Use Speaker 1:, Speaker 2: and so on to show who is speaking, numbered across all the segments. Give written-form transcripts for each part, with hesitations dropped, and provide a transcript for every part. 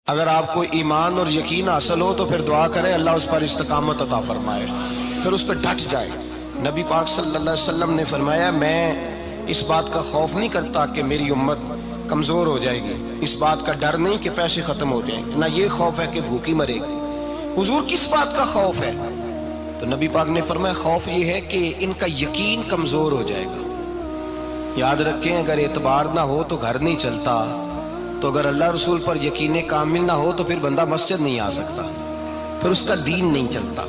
Speaker 1: اگر آپ کو ایمان اور یقین حاصل ہو تو پھر دعا کریں اللہ اس پر استقامت عطا فرمائے، پھر اس پہ ڈٹ جائے۔ نبی پاک صلی اللہ علیہ وسلم نے فرمایا میں اس بات کا خوف نہیں کرتا کہ میری امت کمزور ہو جائے گی، اس بات کا ڈر نہیں کہ پیسے ختم ہو جائیں گے، نہ یہ خوف ہے کہ بھوکی مرے گی۔ حضور کس بات کا خوف ہے؟ تو نبی پاک نے فرمایا خوف یہ ہے کہ ان کا یقین کمزور ہو جائے گا۔ یاد رکھیں اگر اعتبار نہ ہو تو گھر نہیں چلتا، تو اگر اللہ رسول پر یقین کامل نہ ہو تو پھر بندہ مسجد نہیں آ سکتا، پھر اس کا دین نہیں چلتا،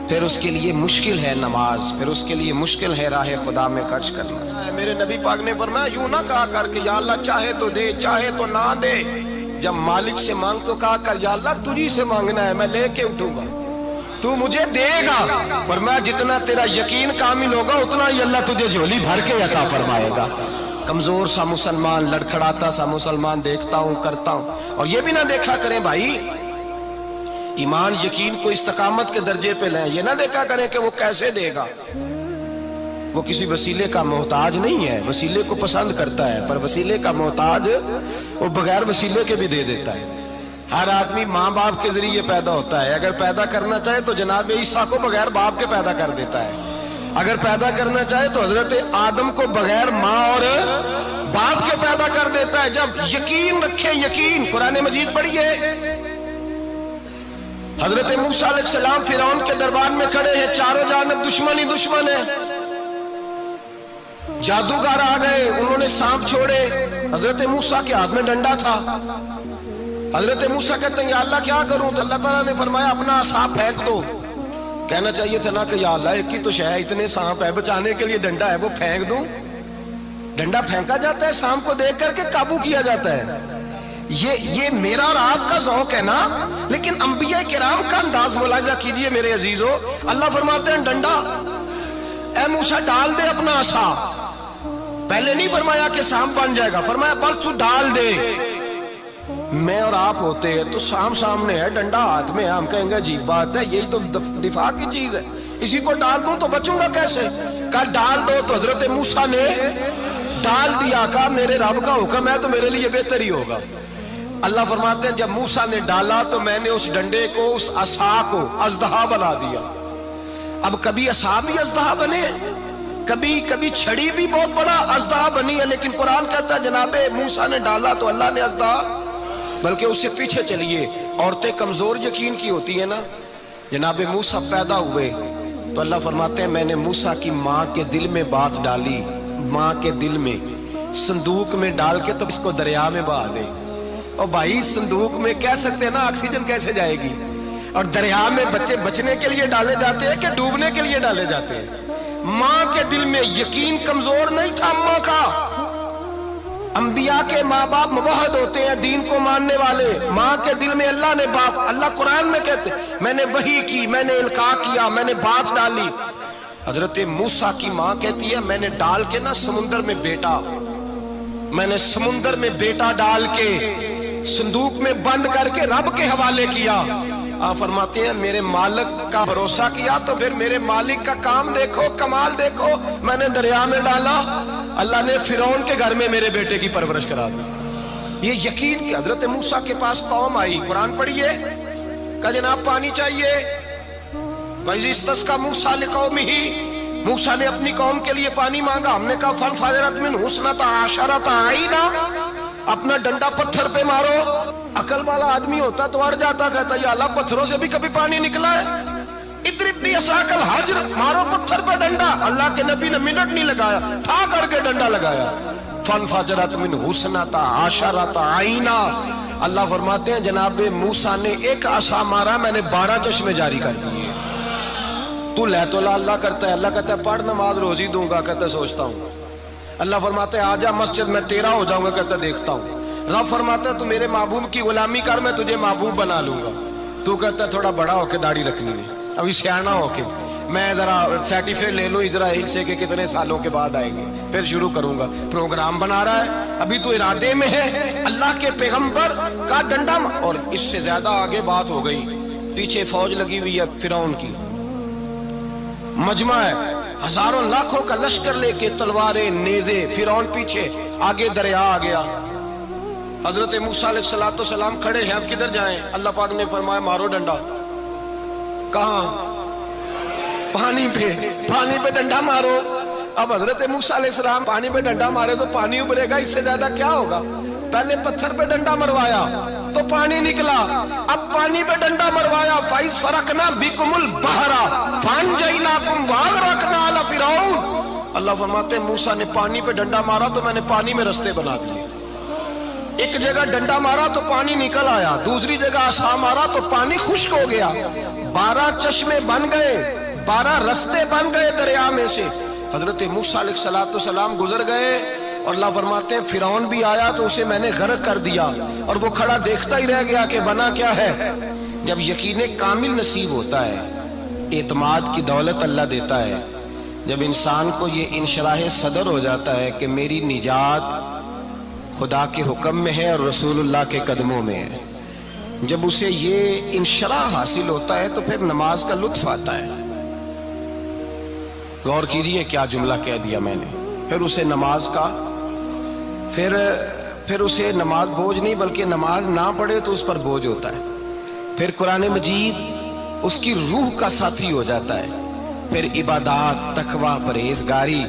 Speaker 1: پھر اس کے لیے مشکل ہے نماز، پھر اس کے لیے مشکل ہے راہ خدا میں خرچ کرنا۔ میرے نبی پاک نے فرمایا یوں نہ کہا کر کہ یا اللہ چاہے تو دے چاہے تو نہ دے، جب مالک سے مانگ تو کہا کر یا اللہ تجھی سے مانگنا ہے، میں لے کے اٹھوں گا، تو مجھے دے گا۔ فرمایا جتنا تیرا یقین کامل ہوگا اتنا ہی اللہ تجھے جھولی بھر کے عطا فرمائے گا۔ کمزور سا مسلمان، لڑکھڑاتا سا مسلمان دیکھتا ہوں کرتا ہوں، اور یہ بھی نہ دیکھا کریں بھائی ایمان یقین کو استقامت کے درجے پہ لیں، یہ نہ دیکھا کریں کہ وہ کیسے دے گا، وہ کسی وسیلے کا محتاج نہیں ہے، وسیلے کو پسند کرتا ہے، پر وسیلے کا محتاج وہ بغیر وسیلے کے بھی دے دیتا ہے۔ ہر آدمی ماں باپ کے ذریعے پیدا ہوتا ہے، اگر پیدا کرنا چاہے تو جناب عیسیٰ کو بغیر باپ کے پیدا کر دیتا ہے، اگر پیدا کرنا چاہے تو حضرت آدم کو بغیر ماں اور باپ کے پیدا کر دیتا ہے۔ جب یقین رکھیں، یقین قرآن مجید پڑھیے، حضرت موسیٰ علیہ السلام فرعون کے دربار میں کھڑے ہیں، چاروں جانب دشمن ہی دشمن ہے، جادوگر آ گئے، انہوں نے سانپ چھوڑے، حضرت موسیٰ کے ہاتھ میں ڈنڈا تھا، حضرت موسیٰ کہتے ہیں یا اللہ کیا کروں؟ تو اللہ تعالیٰ نے فرمایا اپنا عصا پھینک دو۔ کہنا چاہیے تھا نا کہ یا اللہ ایک ہی تو شے ہے، اتنے سانپ ہے، بچانے کے لیے ڈنڈا ہے وہ پھینک دوں؟ ڈنڈا پھینکا جاتا ہے، سانپ کو دیکھ کر کے قابو کیا جاتا ہے۔ یہ میرا اور آپ کا ذوق ہے نا، لیکن انبیاء کرام کا انداز ملاحظہ کیجئے میرے عزیزو۔ اللہ فرماتے ہیں ڈنڈا، اے موسیٰ ڈال دے اپنا عصا، پہلے نہیں فرمایا کہ سانپ بن جائے گا، فرمایا بس تو ڈال دے۔ میں اور آپ ہوتے ہیں تو سانپ سامنے ہے، ڈنڈا ہاتھ میں ہے، ہم کہیں گے عجیب بات ہے، یہی تو دفاع کی چیز ہے، اسی کو ڈال دوں تو بچوں گا کیسے؟ کہا ڈال دو، تو حضرت موسیٰ نے ڈال دیا، کہا میرے رب کا حکم ہے تو میرے لیے بہتر ہی ہوگا۔ اللہ فرماتے ہیں جب موسیٰ نے ڈالا تو میں نے اس ڈنڈے کو، اس عصا کو اژدہا بنا دیا۔ اب کبھی عصا بھی اژدہا بنے، کبھی چھڑی بھی بہت بڑا اژدہا بنی ہے، لیکن قرآن کہتا ہے جناب موسیٰ نے ڈالا تو اللہ نے اژدہا، بلکہ اس سے پیچھے چلیے، عورتیں کمزور یقین کی ہوتی ہیں نا، جناب موسیٰ پیدا ہوئے تو اللہ فرماتے ہیں میں نے موسیٰ کی ماں کے دل میں بات ڈالی، ماں کے دل میں صندوق میں ڈال کے تو اس کو دریا میں بہا دے۔ اور بھائی صندوق میں کہہ سکتے ہیں نا آکسیجن کیسے جائے گی، اور دریا میں بچے بچنے کے لیے ڈالے جاتے ہیں کہ ڈوبنے کے لیے ڈالے جاتے ہیں؟ ماں کے دل میں یقین کمزور نہیں تھا ماں کا۔ انبیاء کے ماں باپ موحد ہوتے ہیں، دین کو ماننے والے، ماں کے دل میں اللہ نے بات، اللہ قرآن میں کہتے میں نے وحی کی، میں نے القاء کیا، میں نے بات ڈالی۔ حضرت موسیٰ کی ماں کہتی ہے میں نے ڈال کے نا سمندر میں بیٹا، میں نے سمندر میں بیٹا ڈال کے صندوق میں بند کر کے رب کے حوالے کیا۔ آپ فرماتے ہیں میرے مالک کا بھروسہ کیا تو پھر میرے مالک کا کام دیکھو، کمال دیکھو، میں نے دریا میں ڈالا، اللہ نے فرعون کے گھر میں میرے بیٹے کی پرورش کرا دی۔ یہ یقین کہ حضرت موسیٰ کے پاس قوم آئی، قرآن پڑھیے، کہ جناب پانی چاہیے، وَإِذِ اسْتَسْقَىٰ مُوسَىٰ لِقَوْمِهِ، موسیٰ نے اپنی قوم کے لیے پانی مانگا، ہم نے کہا فَانْفَجَرَتْ مِنْهُ اثْنَتَا عَشَرَةَ عَيْنًا، اپنا ڈنڈا پتھر پہ مارو۔ عقل والا آدمی ہوتا تو اڑ جاتا، کہتا یا اللہ پتھروں سے بھی کبھی پانی نکلا ہے؟ اضرب بعصاک الحجر، مارو پتھر پہ ڈنڈا۔ اللہ کے نبی نے منٹ نہیں لگایا، ٹھا کر کے ڈنڈا لگایا، فَانْفَجَرَتْ مِنْهُ اثْنَتَا عَشَرَةَ عَيْنًا۔ اللہ فرماتے ہیں جناب موسیٰ نے ایک عصا مارا، میں نے 12 چشمے جاری کر دیے۔ تو لے تو اللہ کرتا ہے، اللہ کہتا ہے پڑھ نماز روزی دوں گا، کہتا ہے سوچتا ہوں۔ اللہ فرماتا ہے آجا مسجد میں تیرا ہو جاؤں گا، کہتا ہے دیکھتا ہوں۔ رب فرماتا ہے تو میرے محبوب کی غلامی کر، میں تجھے محبوب بنا لوں گا۔ تو کہتا ہے تھوڑا بڑا ہو کے داڑھی رکھنی نہیں، ابھی سیانا ہو کے میں ذرا سرٹیفکیٹ لے لوں اسرائیل سے کہ کتنے سالوں کے بعد آئیں گے، پھر شروع کروں گا۔ پروگرام بنا رہا ہے، ابھی تو ارادے میں ہے۔ اللہ کے پیغمبر کا ڈنڈا، اور اس سے زیادہ آگے بات ہو گئی، پیچھے فوج لگی ہوئی ہے فرعون کی، مجمع ہے، ہزاروں لاکھوں کا لشکر لے کے، تلواریں نیزے، فرعون پیچھے، آگے دریا آ گیا۔ حضرت موسیٰ علیہ السلام کھڑے ہیں، اب کدھر جائیں؟ اللہ پاک نے فرمایا مارو ڈنڈا۔ کہاں؟ پانی پہ ڈنڈا مارو۔ اب حضرت موسیٰ علیہ السلام پانی پہ ڈنڈا مارے تو پانی ابھرے گا، اس سے زیادہ کیا ہوگا؟ پہلے پتھر پہ ڈنڈا مروایا تو پانی نکلا، اب پانی پہ ڈنڈا مروایا فَإِذْ فَرَقْنَا بِكُمُ الْبَحْرَ فَأَنْجَيْنَاكُمْ وَأَغْرَقْنَا آلَ فِرْعَوْنَ۔ اللہ فرماتے ہیں موسیٰ نے پانی پہ ڈنڈا مارا تو میں نے پانی میں رستے بنا دیے۔ ایک جگہ ڈنڈا مارا تو پانی نکل آیا، دوسری جگہ عصا مارا تو پانی خشک ہو گیا، 12 چشمے بن گئے، 12 رستے بن گئے دریا میں سے۔ حضرت موسیٰ علیہ السلام گزر گئے اور اللہ فرماتے ہیں فرعون بھی آیا تو اسے میں نے غرق کر دیا، اور وہ کھڑا دیکھتا ہی رہ گیا کہ بنا کیا ہے۔ جب یقین کامل نصیب ہوتا ہے، اعتماد کی دولت اللہ دیتا ہے، جب انسان کو یہ انشراح صدر ہو جاتا ہے کہ میری نجات خدا کے حکم میں ہے اور رسول اللہ کے قدموں میں ہے، جب اسے یہ انشراح حاصل ہوتا ہے تو پھر نماز کا لطف آتا ہے۔ غور کیجئے کیا جملہ کہہ دیا میں نے۔ پھر اسے نماز کا پھر اسے نماز بوجھ نہیں، بلکہ نماز نہ پڑھے تو اس پر بوجھ ہوتا ہے۔ پھر قرآن مجید اس کی روح کا ساتھی ہو جاتا ہے، پھر عبادات، تقوی، پرہیزگاری،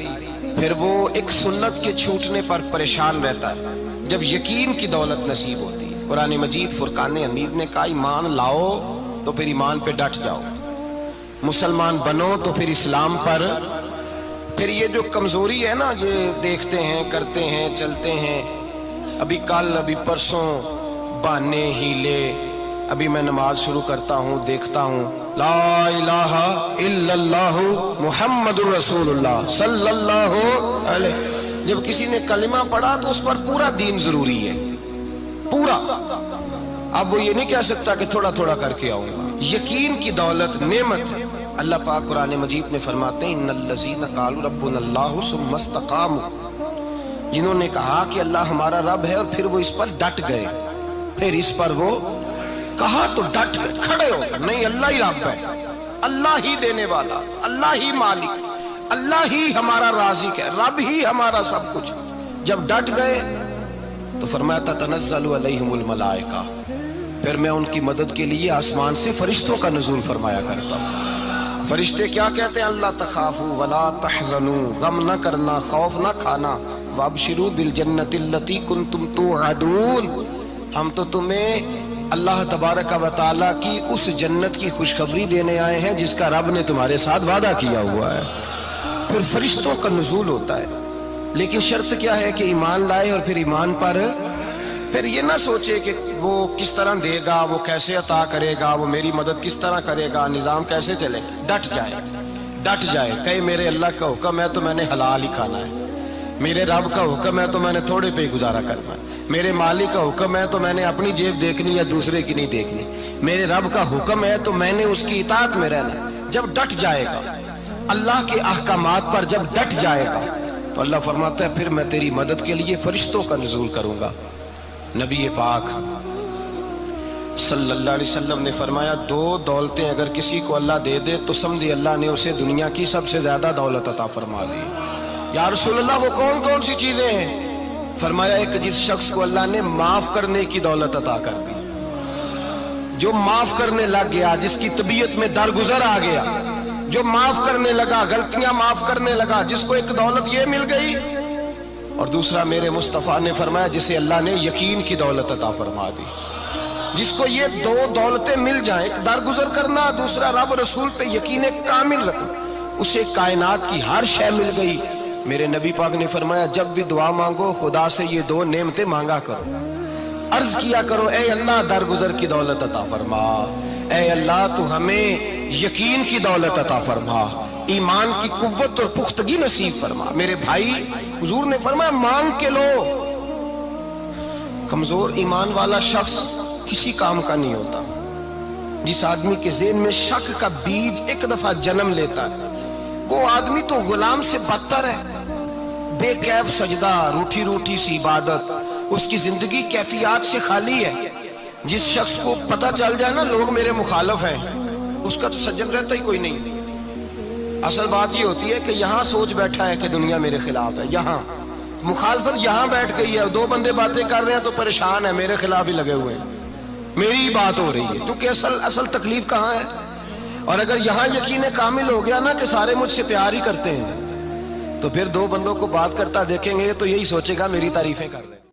Speaker 1: پھر وہ ایک سنت کے چھوٹنے پر پریشان رہتا ہے جب یقین کی دولت نصیب ہوتی ہے۔ قرآن مجید فرقان حمید نے کہا ایمان لاؤ تو پھر ایمان پہ ڈٹ جاؤ، مسلمان بنو تو پھر اسلام پر۔ پھر یہ جو کمزوری ہے نا، یہ دیکھتے ہیں، کرتے ہیں، چلتے ہیں، ابھی کل، ابھی پرسوں، بہانے، ہیلے، ابھی میں نماز شروع کرتا ہوں، دیکھتا ہوں لا الہ الا اللہ محمد الرسول اللہ صلی اللہ علیہ۔ جب کسی نے کلمہ پڑھا تو اس پر پورا دین ضروری ہے، پورا۔ اب وہ یہ نہیں کہہ سکتا کہ تھوڑا تھوڑا کر کے آؤں گا۔ یقین کی دولت نعمت ہے۔ اللہ پاک قرآن مجید میں فرماتے ہیں ان الذین قالوا ربنا اللہ ثم استقاموا، جنہوں نے کہا کہ اللہ ہمارا رب ہے اور پھر وہ اس پر ڈٹ گئے، پھر اس پر وہ کہا تو ڈٹ گئے، کھڑے ہو گئے، نہیں اللہ ہی رب ہے، اللہ ہی دینے والا، اللہ ہی مالک، اللہ ہی ہمارا رازق ہے، رب ہی ہمارا سب کچھ۔ جب ڈٹ گئے تو فرمایا تتنزل علیہم الملائکہ، پھر میں ان کی مدد کے لیے آسمان سے فرشتوں کا نزول فرمایا کرتا ہوں۔ فرشتے کیا کہتے ہیں؟ اللہ تخافوا ولا تحزنوا، غم نہ کرنا، خوف نہ کھانا، وابشروا بالجنۃ التی کنتم توعدون، ہم تو تمہیں اللہ تبارک و تعالیٰ کی اس جنت کی خوشخبری دینے آئے ہیں جس کا رب نے تمہارے ساتھ وعدہ کیا ہوا ہے۔ پھر فرشتوں کا نزول ہوتا ہے، لیکن شرط کیا ہے کہ ایمان لائے، اور پھر ایمان پر پھر یہ نہ سوچے کہ وہ کس طرح دے گا، وہ کیسے عطا کرے گا، وہ میری مدد کس طرح کرے گا، نظام کیسے چلے، ڈٹ جائے، کہے میرے اللہ کا حکم ہے تو میں نے حلال ہی کھانا ہے، میرے رب کا حکم ہے تو میں نے تھوڑے پہ ہی گزارا کرنا ہے، میرے مالک کا حکم ہے تو میں نے اپنی جیب دیکھنی یا دوسرے کی نہیں دیکھنی، میرے رب کا حکم ہے تو میں نے اس کی اطاعت میں رہنا۔ جب ڈٹ جائے گا اللہ کے احکامات پر، جب ڈٹ جائے گا تو اللہ فرماتا ہے پھر میں تیری مدد کے لیے فرشتوں کا نزول کروں گا۔ نبی پاک صلی اللہ علیہ وسلم نے فرمایا 2 دولتیں اگر کسی کو اللہ دے دے تو سمجھے اللہ نے اسے دنیا کی سب سے زیادہ دولت عطا فرما دی۔ یا رسول اللہ وہ کون کون سی چیزیں ہیں؟ فرمایا ایک جس شخص کو اللہ نے معاف کرنے کی دولت عطا کر دی، جو معاف کرنے لگ گیا، جس کی طبیعت میں درگزر آ گیا، جو معاف کرنے لگا، غلطیاں معاف کرنے لگا، جس کو ایک دولت یہ مل گئی۔ اور دوسرا میرے مصطفیٰ نے فرمایا جسے اللہ نے یقین کی دولت عطا فرما دی، جس کو یہ 2 دولتیں مل جائیں، ایک درگزر کرنا، دوسرا رب رسول پہ یقین کامل رکھنا، اسے کائنات کی ہر شے مل گئی۔ میرے نبی پاک نے فرمایا جب بھی دعا مانگو خدا سے یہ 2 نعمتیں مانگا کرو، عرض کیا کرو اے اللہ درگزر کی دولت عطا فرما، اے اللہ تو ہمیں یقین کی دولت عطا فرما، ایمان کی قوت اور پختگی نصیب فرما۔ میرے بھائی حضور نے فرمایا مانگ کے لو۔ کمزور ایمان والا شخص کسی کام کا نہیں ہوتا۔ جس آدمی کے ذہن میں شک کا بیج ایک دفعہ جنم لیتا ہے وہ آدمی تو غلام سے بدتر ہے، بے کیف سجدہ، روٹھی روٹھی سی عبادت، اس کی زندگی کیفیات سے خالی ہے۔ جس شخص کو پتہ چل جائے نا لوگ میرے مخالف ہیں، اس کا تو سجن رہتا ہی کوئی نہیں۔ اصل بات یہ ہوتی ہے کہ یہاں سوچ بیٹھا ہے کہ دنیا میرے خلاف ہے، یہاں مخالفت یہاں بیٹھ گئی ہے، دو بندے باتیں کر رہے ہیں تو پریشان ہے، میرے خلاف ہی لگے ہوئے ہیں، میری ہی بات ہو رہی ہے، کیونکہ اصل تکلیف کہاں ہے؟ اور اگر یہاں یقین کامل ہو گیا نا کہ سارے مجھ سے پیار ہی کرتے ہیں، تو پھر دو بندوں کو بات کرتا دیکھیں گے تو یہی سوچے گا میری تعریفیں کر رہے ہیں۔